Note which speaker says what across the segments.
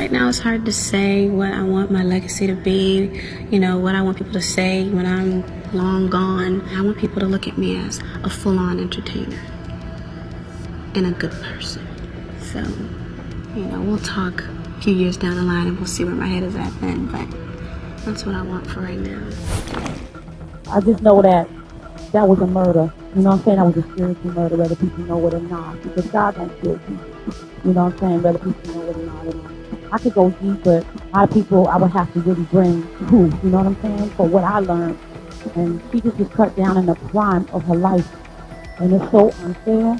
Speaker 1: right now it's hard to say what I want my legacy to be, what I want people to say when I'm long gone. I want people to look at me as a full-on entertainer and a good person. So, we'll talk a few years down the line and we'll see where my head is at then, but that's what I want for right now.
Speaker 2: I just know that was a murder. You know what I'm saying? That was a spiritual murder, whether people know it or not. Because God don't kill people. You know what I'm saying? Whether people know it or not. I could go deep, but a lot of people I would have to really bring proof. You know what I'm saying? For what I learned. And she just was cut down in the prime of her life. And it's so unfair.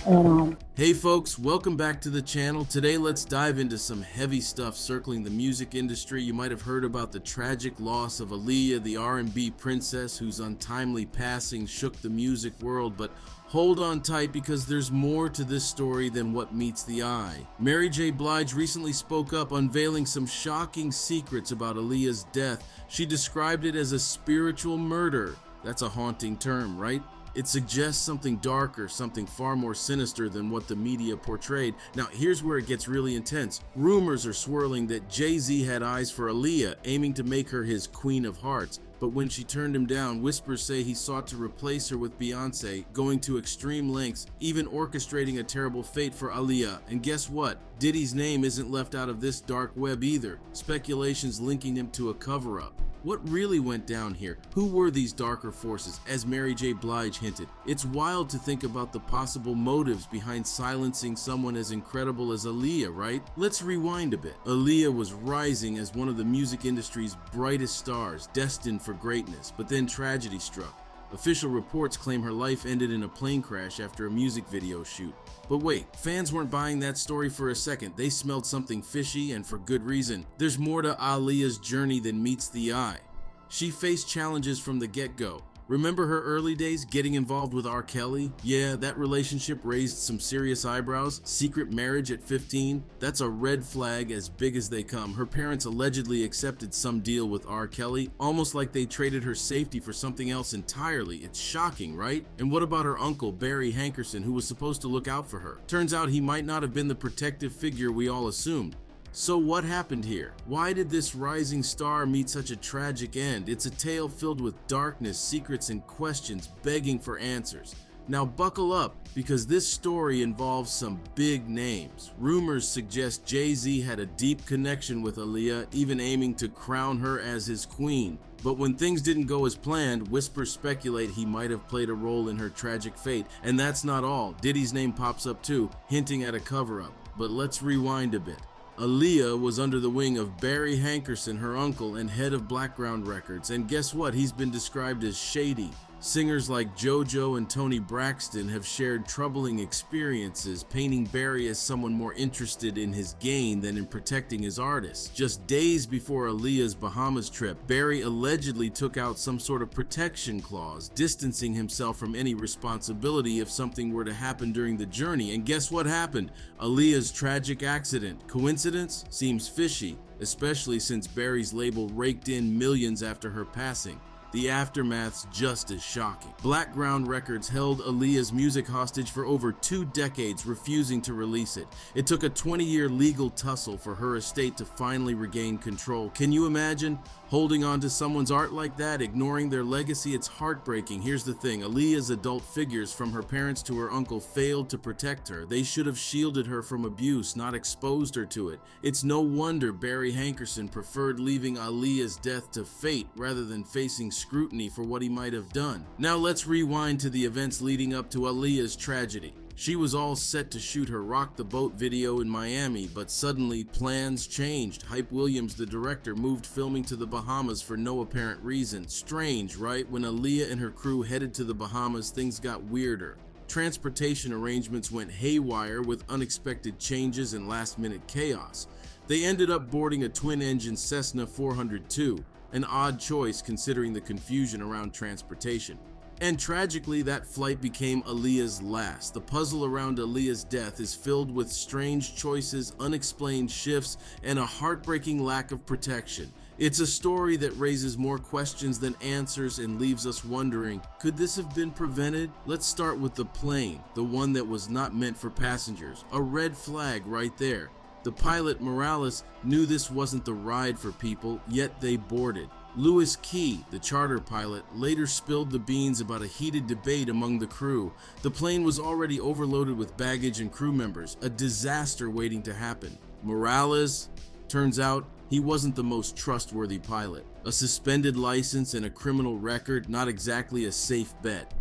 Speaker 2: And
Speaker 3: Hey folks, welcome back to the channel. Today let's dive into some heavy stuff circling the music industry. You might have heard about the tragic loss of Aaliyah, the R&B princess whose untimely passing shook the music world, but hold on tight because there's more to this story than what meets the eye. Mary J. Blige recently spoke up, unveiling some shocking secrets about Aaliyah's death. She described it as a spiritual murder. That's a haunting term, right? It suggests something darker, something far more sinister than what the media portrayed. Now, here's where it gets really intense. Rumors are swirling that Jay Z had eyes for Aaliyah, aiming to make her his Queen of Hearts. But when she turned him down, whispers say he sought to replace her with Beyonce, going to extreme lengths, even orchestrating a terrible fate for Aaliyah. And guess what? Diddy's name isn't left out of this dark web either. Speculations linking him to a cover-up. What really went down here? Who were these darker forces, as Mary J. Blige hinted? It's wild to think about the possible motives behind silencing someone as incredible as Aaliyah, right? Let's rewind a bit. Aaliyah was rising as one of the music industry's brightest stars, destined for greatness, but then tragedy struck. Official reports claim her life ended in a plane crash after a music video shoot. But wait, fans weren't buying that story for a second. They smelled something fishy, and for good reason. There's more to Aaliyah's journey than meets the eye. She faced challenges from the get-go. Remember her early days getting involved with R. Kelly? Yeah, that relationship raised some serious eyebrows. Secret marriage at 15? That's a red flag as big as they come. Her parents allegedly accepted some deal with R. Kelly, almost like they traded her safety for something else entirely. It's shocking, right? And what about her uncle, Barry Hankerson, who was supposed to look out for her? Turns out he might not have been the protective figure we all assumed. So what happened here? Why did this rising star meet such a tragic end? It's a tale filled with darkness, secrets, and questions begging for answers. Now buckle up, because this story involves some big names. Rumors suggest Jay Z had a deep connection with Aaliyah, even aiming to crown her as his queen. But when things didn't go as planned, whispers speculate he might have played a role in her tragic fate. And that's not all. Diddy's name pops up too, hinting at a cover-up. But let's rewind a bit. Aaliyah was under the wing of Barry Hankerson, her uncle and head of Blackground Records, and guess what? He's been described as shady. Singers like JoJo and Toni Braxton have shared troubling experiences, painting Barry as someone more interested in his gain than in protecting his artists. Just days before Aaliyah's Bahamas trip, Barry allegedly took out some sort of protection clause, distancing himself from any responsibility if something were to happen during the journey. And guess what happened? Aaliyah's tragic accident. Coincidence? Seems fishy, especially since Barry's label raked in millions after her passing. The aftermath's just as shocking. Blackground Records held Aaliyah's music hostage for over 2 decades, refusing to release it. It took a 20-year legal tussle for her estate to finally regain control. Can you imagine holding on to someone's art like that, ignoring their legacy? It's heartbreaking. Here's the thing, Aaliyah's adult figures, from her parents to her uncle, failed to protect her. They should have shielded her from abuse, not exposed her to it. It's no wonder Barry Hankerson preferred leaving Aaliyah's death to fate rather than facing scrutiny for what he might have done. Now let's rewind to the events leading up to Aaliyah's tragedy. She was all set to shoot her Rock the Boat video in Miami, but suddenly plans changed. Hype Williams, the director, moved filming to the Bahamas for no apparent reason. Strange, right? When Aaliyah and her crew headed to the Bahamas, things got weirder. Transportation arrangements went haywire with unexpected changes and last-minute chaos. They ended up boarding a twin-engine Cessna 402, an odd choice considering the confusion around transportation. And tragically, that flight became Aaliyah's last. The puzzle around Aaliyah's death is filled with strange choices, unexplained shifts, and a heartbreaking lack of protection. It's a story that raises more questions than answers and leaves us wondering, could this have been prevented? Let's start with the plane, the one that was not meant for passengers. A red flag right there. The pilot, Morales, knew this wasn't the ride for people, yet they boarded. Louis Key, the charter pilot, later spilled the beans about a heated debate among the crew. The plane was already overloaded with baggage and crew members, a disaster waiting to happen. Morales, turns out, he wasn't the most trustworthy pilot. A suspended license and a criminal record, not exactly a safe bet.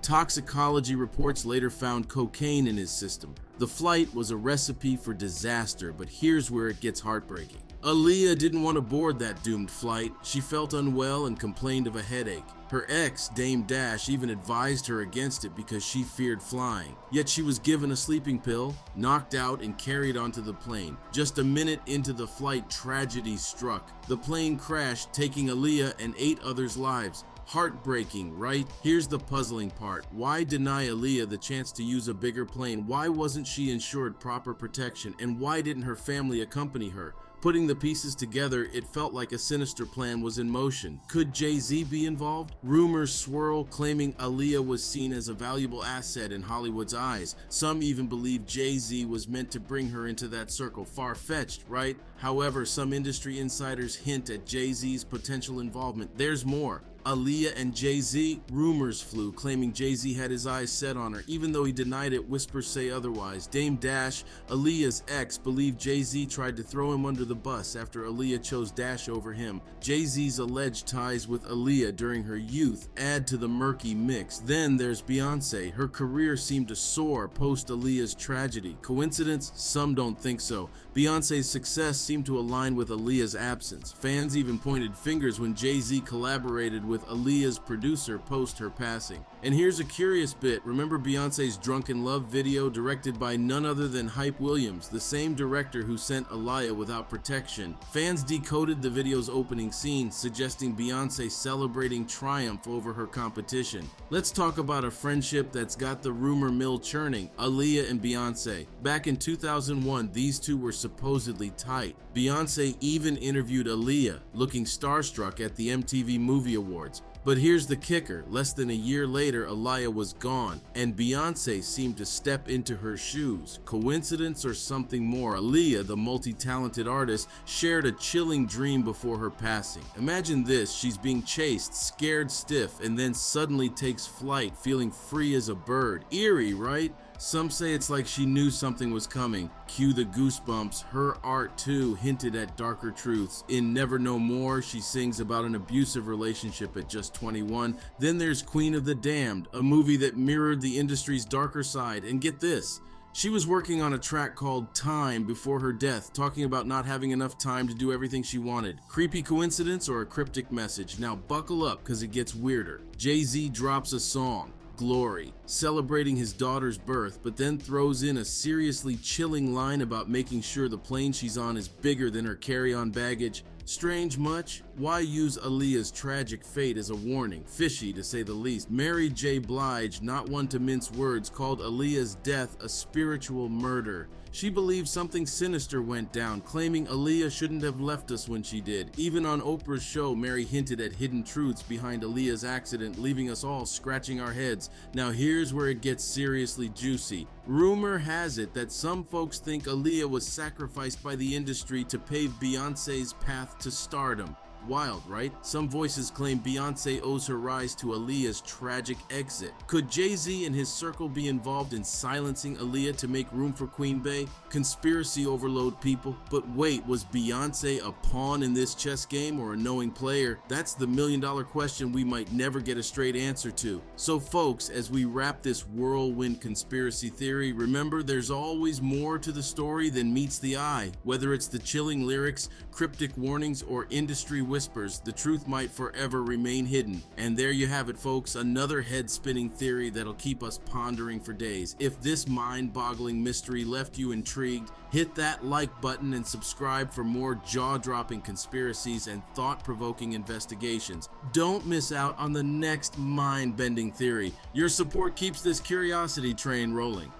Speaker 3: Toxicology reports later found cocaine in his system. The flight was a recipe for disaster, but here's where it gets heartbreaking. Aaliyah didn't want to board that doomed flight. She felt unwell and complained of a headache. Her ex, Dame Dash, even advised her against it because she feared flying. Yet she was given a sleeping pill, knocked out, and carried onto the plane. Just a minute into the flight, tragedy struck. The plane crashed, taking Aaliyah and 8 others' lives. Heartbreaking, right? Here's the puzzling part. Why deny Aaliyah the chance to use a bigger plane? Why wasn't she insured proper protection? And why didn't her family accompany her? Putting the pieces together, it felt like a sinister plan was in motion. Could Jay Z be involved? Rumors swirl claiming Aaliyah was seen as a valuable asset in Hollywood's eyes. Some even believe Jay Z was meant to bring her into that circle. Far-fetched, right? However, some industry insiders hint at Jay Z's potential involvement. There's more. Aaliyah and Jay Z, rumors flew, claiming Jay Z had his eyes set on her. Even though he denied it, whispers say otherwise. Dame Dash, Aaliyah's ex, believed Jay Z tried to throw him under the bus after Aaliyah chose Dash over him. Jay Z's alleged ties with Aaliyah during her youth add to the murky mix. Then there's Beyonce. Her career seemed to soar post Aaliyah's tragedy. Coincidence? Some don't think so. Beyonce's success seemed to align with Aaliyah's absence. Fans even pointed fingers when Jay Z collaborated with Aaliyah's producer post her passing. And here's a curious bit. Remember Beyonce's Drunken Love video directed by none other than Hype Williams, the same director who sent Aaliyah without protection? Fans decoded the video's opening scene, suggesting Beyonce celebrating triumph over her competition. Let's talk about a friendship that's got the rumor mill churning. Aaliyah and Beyonce. Back in 2001, these two were supposedly tight. Beyonce even interviewed Aaliyah, looking starstruck at the MTV Movie Awards. But here's the kicker. Less than a year later, Aaliyah was gone, and Beyonce seemed to step into her shoes. Coincidence or something more? Aaliyah, the multi-talented artist, shared a chilling dream before her passing. Imagine this, she's being chased, scared stiff, and then suddenly takes flight, feeling free as a bird. Eerie, right? Some say it's like she knew something was coming. Cue the goosebumps. Her art too hinted at darker truths. In Never No More, she sings about an abusive relationship at just 21. Then there's Queen of the Damned, a movie that mirrored the industry's darker side. And get this, she was working on a track called Time before her death, talking about not having enough time to do everything she wanted. Creepy coincidence or a cryptic message? Now buckle up, because it gets weirder. Jay Z drops a song, Glory, celebrating his daughter's birth, but then throws in a seriously chilling line about making sure the plane she's on is bigger than her carry-on baggage. Strange much? Why use Aaliyah's tragic fate as a warning? Fishy, to say the least. Mary J. Blige, not one to mince words, called Aaliyah's death a spiritual murder. She believes something sinister went down, claiming Aaliyah shouldn't have left us when she did. Even on Oprah's show, Mary hinted at hidden truths behind Aaliyah's accident, leaving us all scratching our heads. Now here's where it gets seriously juicy. Rumor has it that some folks think Aaliyah was sacrificed by the industry to pave Beyonce's path to stardom. Wild, right? Some voices claim Beyonce owes her rise to Aaliyah's tragic exit. Could Jay Z and his circle be involved in silencing Aaliyah to make room for Queen Bey? Conspiracy overload, people. But wait, was Beyonce a pawn in this chess game or a knowing player? That's the million-dollar question we might never get a straight answer to. So folks, as we wrap this whirlwind conspiracy theory, remember there's always more to the story than meets the eye. Whether it's the chilling lyrics, cryptic warnings, or industry whispers, the truth might forever remain hidden. And there you have it, folks, another head-spinning theory that'll keep us pondering for days. If this mind-boggling mystery left you intrigued, hit that like button and subscribe for more jaw-dropping conspiracies and thought-provoking investigations. Don't miss out on the next mind-bending theory. Your support keeps this curiosity train rolling.